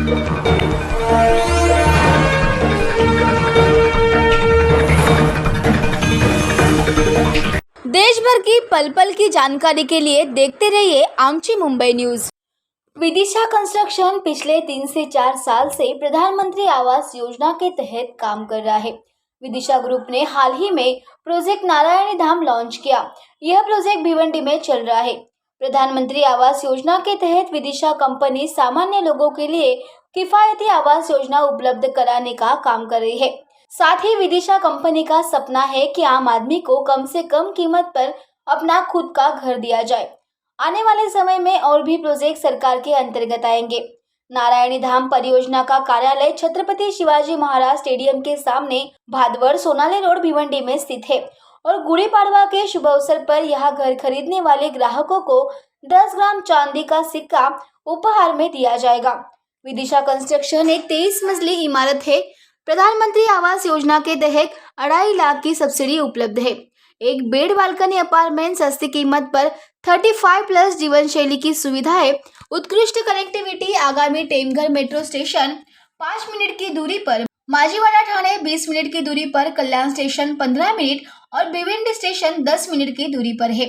देश भर की पल पल की जानकारी के लिए देखते रहिए आमची मुंबई न्यूज। विदिशा कंस्ट्रक्शन पिछले 3 से 4 साल से प्रधानमंत्री आवास योजना के तहत काम कर रहा है। विदिशा ग्रुप ने हाल ही में प्रोजेक्ट नारायणी धाम लॉन्च किया। यह प्रोजेक्ट भिवंडी में चल रहा है। प्रधानमंत्री आवास योजना के तहत विदिशा कंपनी सामान्य लोगों के लिए किफायती आवास योजना उपलब्ध कराने का काम कर रही है। साथ ही विदिशा कंपनी का सपना है कि आम आदमी को कम से कम कीमत पर अपना खुद का घर दिया जाए। आने वाले समय में और भी प्रोजेक्ट सरकार के अंतर्गत आएंगे। नारायणी धाम परियोजना का कार्यालय छत्रपति शिवाजी महाराज स्टेडियम के सामने भादवर सोनाली रोड भिवंडी में स्थित है और गुड़ी पाड़वा के शुभ अवसर पर यहाँ घर खरीदने वाले ग्राहकों को 10 ग्राम चांदी का सिक्का उपहार में दिया जाएगा। विदिशा कंस्ट्रक्शन एक 23 मंजिली इमारत है। प्रधानमंत्री आवास योजना के तहत 2.5 लाख की सब्सिडी उपलब्ध है। एक बेड बालकनी अपार्टमेंट सस्ती कीमत पर 35+ जीवन शैली की सुविधा है। उत्कृष्ट कनेक्टिविटी, आगामी टेमघर मेट्रो स्टेशन 5 मिनट की दूरी पर, माजीवाड़ा ठाणे 20 मिनट की दूरी पर, कल्याण स्टेशन 15 मिनट और भिवंडी स्टेशन 10 मिनट की दूरी पर है।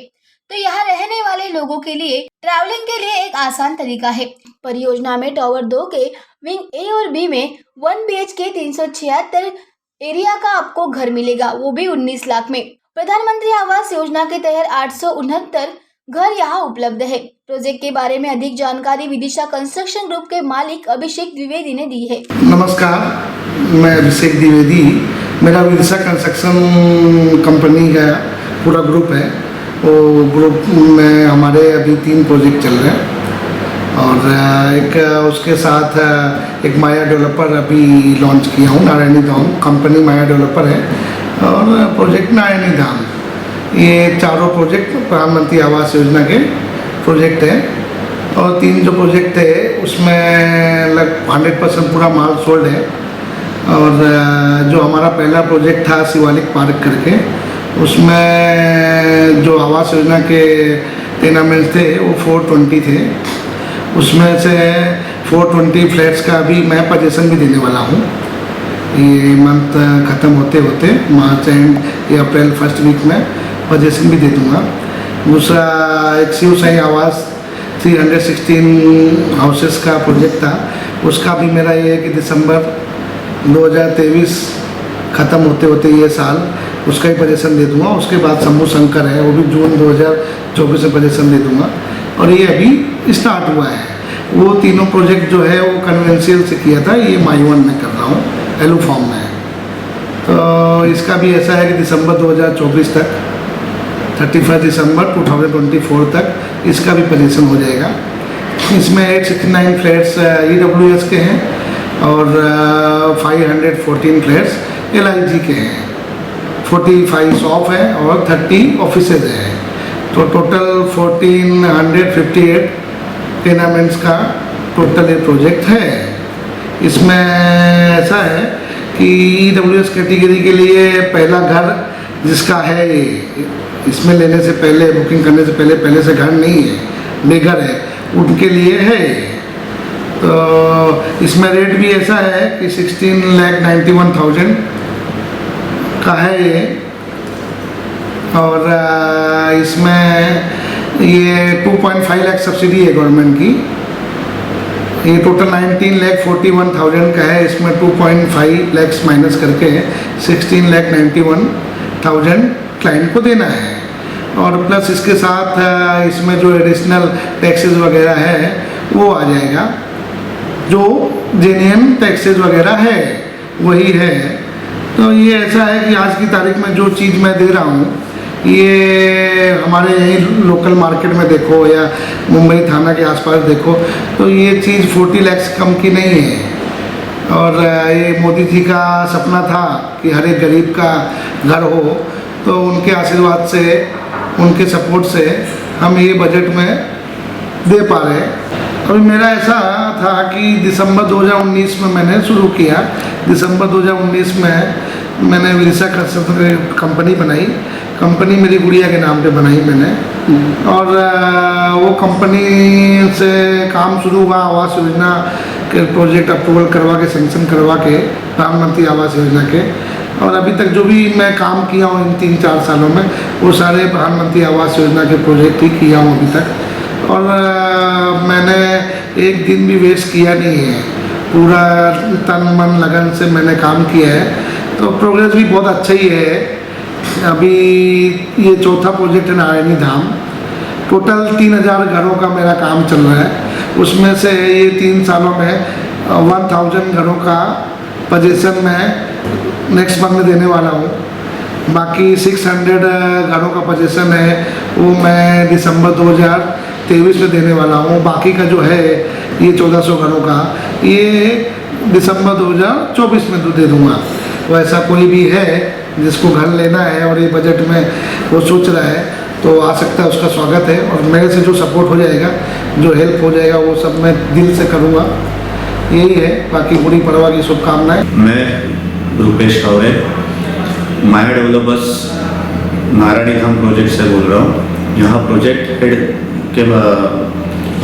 तो यहाँ रहने वाले लोगों के लिए ट्रैवलिंग के लिए एक आसान तरीका है। परियोजना में टावर 2 के विंग ए और बी में 1 BHK 376 एरिया का आपको घर मिलेगा, वो भी 19 लाख में। प्रधानमंत्री आवास योजना के तहत 869 घर यहाँ उपलब्ध है। प्रोजेक्ट के बारे में अधिक जानकारी विदिशा कंस्ट्रक्शन ग्रुप के मालिक अभिषेक द्विवेदी ने दी है। नमस्कार, मैं अभिषेक द्विवेदी। मेरा विदिशा कंस्ट्रक्शन कंपनी का पूरा ग्रुप है। वो ग्रुप में हमारे अभी 3 प्रोजेक्ट चल रहे हैं और एक उसके साथ एक माया डेवलपर अभी लॉन्च किया हूँ। नारायणी धाम कंपनी माया डेवलपर है और प्रोजेक्ट नारायणी धाम। ये चारों प्रोजेक्ट प्रधानमंत्री आवास योजना के प्रोजेक्ट है और 3 जो प्रोजेक्ट है उसमें लगभग 100% पूरा माल सोल्ड है। और जो हमारा पहला प्रोजेक्ट था शिवालिक पार्क करके, उसमें जो आवास योजना के टेनामेंट्स थे वो 420 थे। उसमें से 420 फ्लैट्स का अभी मैं पोजीशन भी देने वाला हूँ। ये मंथ ख़त्म होते होते मार्च एंड या अप्रैल फर्स्ट वीक में पोजीशन भी दे दूँगा। दूसरा एक शिव साई आवास 316 हाउसेस का प्रोजेक्ट था, उसका भी मेरा ये है कि दिसंबर 2023 ख़त्म होते होते ये साल उसका ही पोजीशन दे दूँगा। उसके बाद शंभू शंकर है, वो भी जून 2024 में पोजीशन दे दूँगा। और ये अभी स्टार्ट हुआ है। वो तीनों प्रोजेक्ट जो है वो कन्वेंशियल से किया था, ये माईवन में कर रहा हूँ, एलू फॉर्म में। तो इसका भी ऐसा है कि दिसंबर 2024 तक 31 दिसंबर 2024 तक इसका भी पोजीशन हो जाएगा। इसमें 869 फ्लैट्स EWS के हैं और 514 फ्लैट्स LIG के हैं। 45 शॉप है और 30 ऑफिसेज हैं। तो टोटल 1458 टेनामेंट्स का टोटल ये प्रोजेक्ट है। इसमें ऐसा है कि EWS कैटेगरी के लिए पहला घर जिसका है ये, इसमें लेने से पहले, बुकिंग करने से पहले से घर नहीं है, बेघर है, उनके लिए है। तो इसमें रेट भी ऐसा है कि 16,91,000 का है ये। और इसमें ये 2.5 लाख सब्सिडी है गवर्नमेंट की। ये टोटल 19,41,000 का है। इसमें 2.5 लाख माइनस करके 16,91,000 क्लाइंट को देना है। और प्लस इसके साथ इसमें जो एडिशनल टैक्सेस वगैरह है वो आ जाएगा, जो जेन्युइन टैक्सेस वगैरह है वही है। तो ये ऐसा है कि आज की तारीख में जो चीज़ मैं दे रहा हूँ ये हमारे यहीं लोकल मार्केट में देखो या मुंबई थाना के आसपास देखो तो ये चीज़ 40 लाख से कम की नहीं है। और ये मोदी जी का सपना था कि हर एक गरीब का घर हो, तो उनके आशीर्वाद से, उनके सपोर्ट से हम ये बजट में दे पा रहे हैं। अभी मेरा ऐसा था कि दिसंबर 2019 में मैंने शुरू किया। दिसंबर 2019 में मैंने विदिशा कंपनी बनाई। कंपनी मेरी गुड़िया के नाम पे बनाई मैंने। और वो कंपनी से काम शुरू हुआ, आवास योजना के प्रोजेक्ट अप्रूवल करवा के सैंक्शन करवा के प्रधानमंत्री आवास योजना के। और अभी तक जो भी मैं काम किया हूँ इन 3-4 सालों में वो सारे प्रधानमंत्री आवास योजना के प्रोजेक्ट ही किया हूँ अभी तक। और मैंने एक दिन भी वेस्ट किया नहीं है, पूरा तन मन लगन से मैंने काम किया है, तो प्रोग्रेस भी बहुत अच्छा ही है। अभी ये चौथा प्रोजेक्ट है नारायणी धाम। टोटल 3000 घरों का मेरा काम चल रहा है, उसमें से ये 3 सालों में 1000 घरों का पोजीशन में नेक्स्ट मंथ में देने वाला हूँ। बाकी 600 घरों का पोजीशन है वो मैं दिसंबर 2023 में देने वाला हूँ। बाकी का जो है ये 1400 घरों का ये दिसंबर 2024 में दे दूँगा। तो ऐसा कोई भी है जिसको घर लेना है और ये बजट में वो सोच रहा है तो आ सकता है, उसका स्वागत है। और मेरे से जो सपोर्ट हो जाएगा, जो हेल्प हो जाएगा वो सब मैं दिल से करूँगा, यही है। बाकी गुड़ी पड़वा की शुभकामनाएं। मैं रुपेश कावरे माया डेवलपर्स नारायणी धाम प्रोजेक्ट से बोल रहा हूँ। यहाँ प्रोजेक्ट हेड के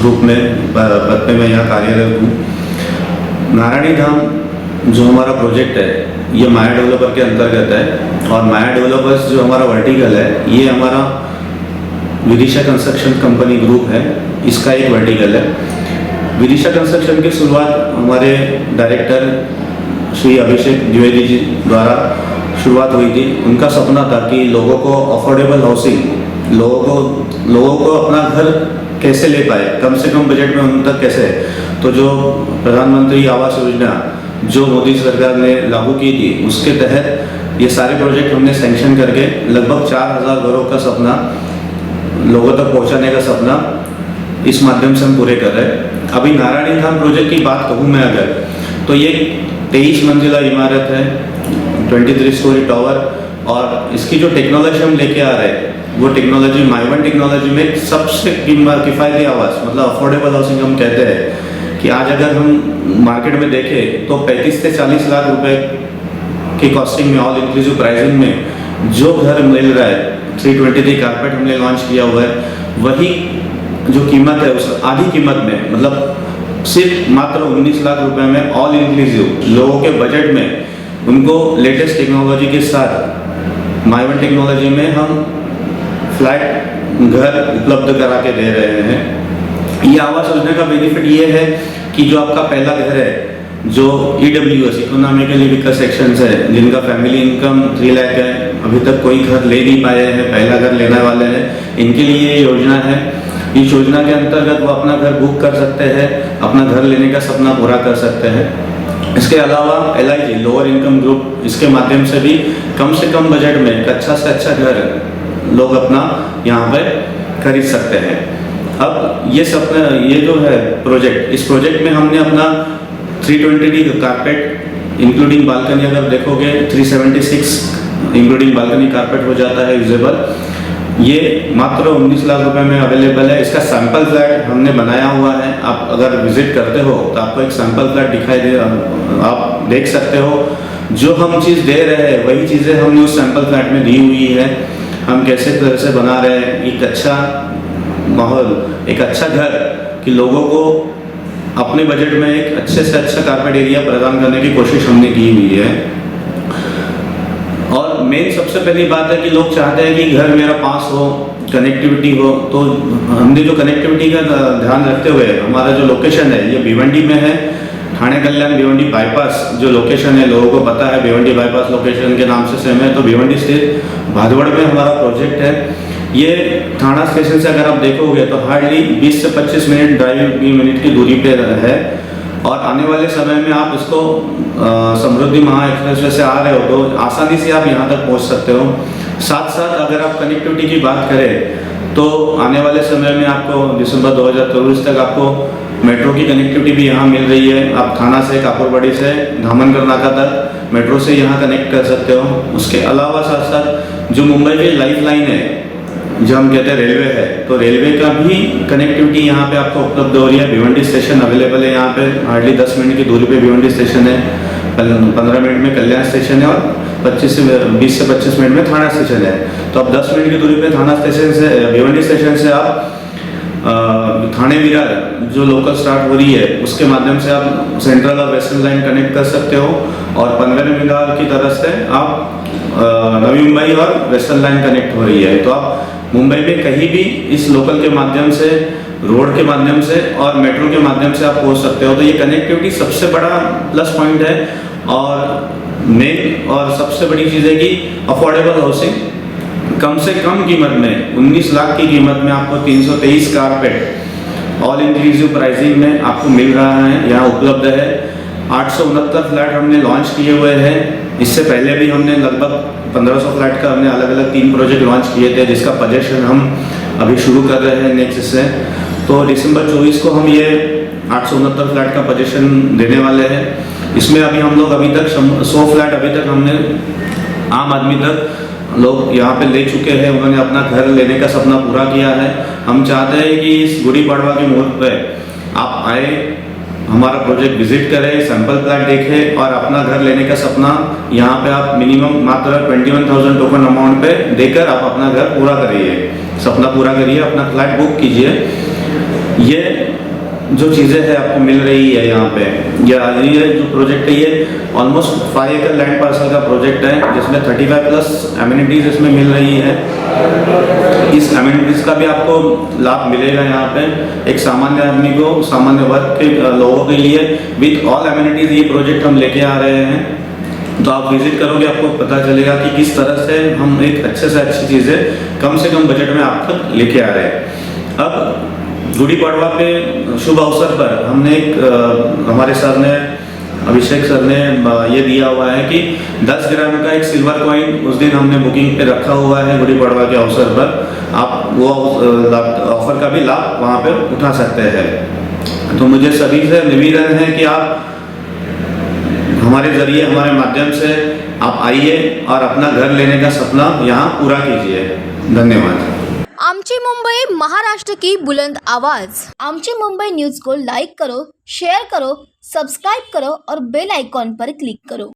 रूप में पद में मैं यहाँ कार्यरत हूँ। नारायणी धाम जो हमारा प्रोजेक्ट है ये माया डेवलपर के अंतर्गत है, और माया डेवलपर्स जो हमारा वर्टिकल है ये हमारा विदिशा कंस्ट्रक्शन कंपनी ग्रुप है, इसका एक वर्टिकल है। विदिशा कंस्ट्रक्शन की शुरुआत हमारे डायरेक्टर श्री अभिषेक द्विवेदी जी द्वारा शुरुआत हुई थी। उनका सपना था कि लोगों को अफोर्डेबल हाउसिंग, लोगों को अपना घर कैसे ले पाए, कम से कम बजट में उन तक कैसे। तो जो प्रधानमंत्री आवास योजना जो मोदी सरकार ने लागू की थी उसके तहत ये सारे प्रोजेक्ट हमने सैंक्शन करके लगभग 4000 घरों का सपना लोगों तक पहुंचाने का सपना इस माध्यम से हम पूरे कर रहे हैं। अभी नारायणी धाम प्रोजेक्ट की बात कहूँ मैं अगर, तो ये 23 मंजिला इमारत है, 23 स्टोरी टावर, और इसकी जो टेक्नोलॉजी हम लेके आ रहे हैं वो टेक्नोलॉजी माइवन टेक्नोलॉजी में सबसे किफ़ायती आवास, मतलब अफोर्डेबल हाउसिंग हम कहते हैं कि आज अगर हम मार्केट में देखें तो 35 से 40 लाख रुपए की कॉस्टिंग में, ऑल इंक्लूसिव प्राइसिंग में जो घर मिल रहा है, 323 कारपेट हमने लॉन्च किया हुआ है, वही जो कीमत है उस आधी कीमत में, मतलब सिर्फ मात्र 19 लाख रुपए में ऑल इंक्लूसिव लोगों के बजट में उनको लेटेस्ट टेक्नोलॉजी के साथ माइवन टेक्नोलॉजी में हम फ्लैट घर उपलब्ध करा के दे रहे हैं। ये आवास योजना का बेनिफिट ये है कि जो आपका पहला घर है, जो EWS इकोनॉमिकली वीकर सेक्शन है, जिनका फैमिली इनकम 3 लाख है, अभी तक कोई घर ले नहीं पाए हैं, पहला घर लेने वाले हैं, इनके लिए ये योजना है। इस योजना के अंतर्गत वो अपना घर बुक कर सकते हैं, अपना घर लेने का सपना पूरा कर सकते हैं। इसके अलावा LIG लोअर इनकम ग्रुप, इसके माध्यम से भी कम से कम बजट में एक अच्छा से अच्छा घर लोग अपना यहाँ पे खरीद सकते हैं। अब ये जो है प्रोजेक्ट, इस प्रोजेक्ट में हमने अपना 320 कारपेट इंक्लूडिंग बालकनी, अगर देखोगे 376 इंक्लूडिंग बालकनी कारपेट हो जाता है यूजेबल। ये मात्र 19 लाख रुपए में अवेलेबल है। इसका सैंपल फ्लैट हमने बनाया हुआ है, आप अगर विजिट करते हो तो आपको एक सैंपल फ्लैट दिखाई दे, आप देख सकते हो। जो हम चीज़ दे रहे हैं वही चीज़ें हमने उस सैंपल फ्लैट में दी हुई है। हम कैसे तरह से बना रहे हैं एक अच्छा माहौल, एक अच्छा घर कि लोगों को अपने बजट में एक अच्छे से अच्छा कारपेट एरिया प्रदान करने की कोशिश हमने की हुई है। और मेन सबसे पहली बात है कि लोग चाहते हैं कि घर मेरा पास हो, कनेक्टिविटी हो। तो हमने जो कनेक्टिविटी का ध्यान रखते हुए हमारा जो लोकेशन है ये भिवंडी में है, ठाणे कल्याण भिवंडी बाईपास जो लोकेशन है, लोगों को पता है भिवंडी बाईपास लोकेशन के नाम से सेम है। तो भिवंडी स्थित भादवड़ में हमारा प्रोजेक्ट है। ये थाना स्टेशन से अगर आप देखोगे तो हार्डली 20 से 25 मिनट ड्राइव मिनट की दूरी पे है। और आने वाले समय में आप इसको समृद्धि महा एक्सप्रेसवे से आ रहे हो तो आसानी से आप यहाँ तक पहुँच सकते हो। साथ साथ अगर आप कनेक्टिविटी की बात करें तो आने वाले समय में आपको दिसंबर 2024 तक आपको मेट्रो की कनेक्टिविटी भी यहाँ मिल रही है। आप थाना से, कापुरबड़ी से, धामनगर नाका तक मेट्रो से यहाँ कनेक्ट कर सकते हो। उसके अलावा साथ साथ जो मुंबई की लाइफ लाइन है, जो हम कहते हैं रेलवे है, तो रेलवे का भी कनेक्टिविटी यहाँ पे आपको उपलब्ध हो रही है। भिवंडी स्टेशन अवेलेबल है यहाँ पे, हार्डली 10 मिनट की दूरी पे भिवंडी स्टेशन है, 15 मिनट में कल्याण स्टेशन है और 20 से 25 मिनट में थाना स्टेशन है। तो अब 10 मिनट की दूरी पे थाना स्टेशन से, भिवंडी स्टेशन से आप थाने विरार जो लोकल स्टार्ट हो रही है उसके माध्यम से आप सेंट्रल और वेस्टर्न लाइन कनेक्ट कर सकते हो, और पनवेल विरार की तरफ से आप नवी मुंबई और वेस्टर्न लाइन कनेक्ट हो रही है। तो आप मुंबई में कहीं भी इस लोकल के माध्यम से, रोड के माध्यम से और मेट्रो के माध्यम से आप पहुंच सकते हो। तो ये कनेक्टिविटी सबसे बड़ा प्लस पॉइंट है, और मेन और सबसे बड़ी चीज़ है कि अफोर्डेबल हाउसिंग कम से कम कीमत में 19 लाख की कीमत में आपको 323 कारपेट ऑल इंक्लूसिव प्राइसिंग में आपको मिल रहा है, यहाँ उपलब्ध है। 869 फ्लैट हमने लॉन्च किए हुए हैं। इससे पहले भी हमने लगभग 1500 फ्लैट का हमने अलग अलग 3 प्रोजेक्ट लॉन्च किए थे, जिसका पोजेशन हम अभी शुरू कर रहे हैं नेक्स्ट से। तो दिसंबर 24 को हम ये 869 फ्लैट का पोजेशन देने वाले हैं। इसमें अभी हम लोग अभी तक 100 फ्लैट अभी तक हमने आम आदमी तक लोग यहाँ पे ले चुके हैं, उन्होंने अपना घर लेने का सपना पूरा किया है। हम चाहते हैं कि इस गुड़ी पड़वा के मुहूर्त पे आप आए, हमारा प्रोजेक्ट विजिट करें, सैंपल प्लैट देखें और अपना घर लेने का सपना यहाँ पे आप मिनिमम मात्र 21,000 टोकन अमाउंट पे देकर आप अपना घर पूरा करिए, सपना पूरा करिए, अपना फ्लैट बुक कीजिए। ये जो चीज़ें हैं आपको मिल रही है यहाँ पे, ये जो प्रोजेक्ट है ये ऑलमोस्ट 5 एकड़ लैंड पार्सल का प्रोजेक्ट है, जिसमें 35 प्लस एमिनिटीज इसमें मिल रही है। इस एमिनिटीज का भी आपको लाभ मिलेगा यहाँ पे, एक सामान्य आदमी को, सामान्य वर्ग के लोगों के लिए विद ऑल एमिनिटीज ये प्रोजेक्ट हम लेके आ रहे हैं। तो आप विजिट करोगे, आपको पता चलेगा कि किस तरह से हम एक अच्छे से अच्छी चीज़ें कम से कम बजट में आप तक लेके आ रहे हैं। अब गुड़ी पड़वा पे शुभ अवसर पर हमने एक हमारे सर ने, अभिषेक सर ने ये दिया हुआ है कि 10 ग्राम का एक सिल्वर कॉइन उस दिन हमने बुकिंग पे रखा हुआ है गुड़ी पड़वा के अवसर पर। आप वो ऑफर का भी लाभ वहाँ पे उठा सकते हैं। तो मुझे सभी से निवेदन है कि आप हमारे जरिए, हमारे माध्यम से आप आइए और अपना घर लेने का सपना यहाँ पूरा कीजिए। धन्यवाद। आमची मुंबई, महाराष्ट्र की बुलंद आवाज। आमची मुंबई न्यूज को लाइक करो, शेयर करो, सब्सक्राइब करो और बेल आइकॉन पर क्लिक करो।